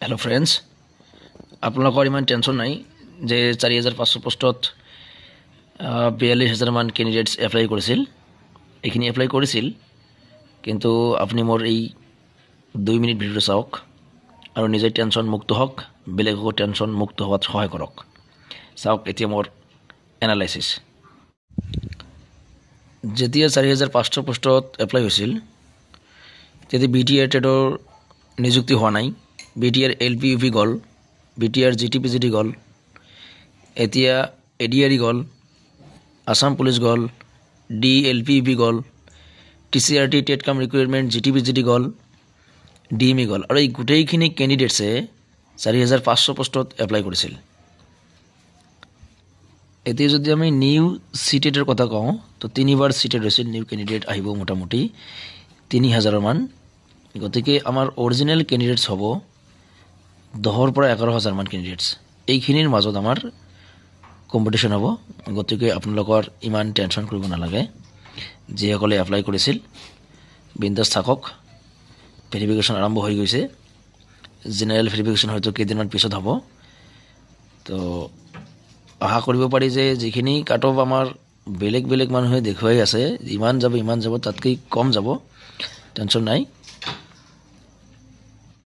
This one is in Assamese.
हेलो फ्रेंड्स आपलोगोर इमान टेंशन नाई जे 4500 पोस्टत 42000 मान कैंडिडेट्स एप्लाई करिसिल एखिनि एप्लाई करिसिल किन्तु आपनि मोर এই 2 मिनिट ভিডিওটো চাওক আৰু নিজে টেনশন মুক্ত হওক বেলেগকো টেনশন মুক্ত হোৱাত সহায় কৰক চাওক এতিয়া মোৰ এনালাইসিস যেতিয়া 4500 পোস্টত এপ্লাই হৈছিল তেতিয়া বিটিআৰ টেডৰ নিযুক্তি হোৱা নাই বিটিআৰ এলপিইউভি গল বিটিআৰ জিটিপিজিডি গল এতিয়া এডিআৰই গল আসাম পুলিশ গল ডিএলপিইভি গল টিসিআৰটি টেট কাম ৰিক্ৰুটমেন্ট জিটিপিজিডি গল ডিএমই গল আৰু এই গুটেইখিনি ক্যান্ডিডেটসে 4500 পোস্টত এপ্লাই কৰিছিল এতিয়া যদি আমি নিউ সিটেডৰ কথা কওঁ তো তিনিবাৰ সিটেড হৈছিল নিউ ক্যান্ডিডেট আহিব মোটামুটি 3000 মান গতিকে আমাৰ অৰিজিনাল ক্যান্ডিডেটস হ'ব 10 পৰা 11000 মান ক্যান্ডিডেটস এইখিনিৰ মাজত আমাৰ কম্পিটিশন হ'ব গতিকে আপোনালোকৰ ইমান টেনশন কৰিব নালাগে যিসকলে এপ্লাই কৰিছিল বিন্দাস থাকক ভেৰিফিকেশন আৰম্ভ হৈ গৈছে জেনাৰেল ভেৰিফিকেশন হয়তো কেইদিনমান পিছত হ'ব তো আশা কৰিব পাৰি যে যিখিনি কাট অফ আমাৰ বেলেগ মানুহে দেখুৱাই আছে ইমান যাব তাতকৈ কম যাব টেনশন নাই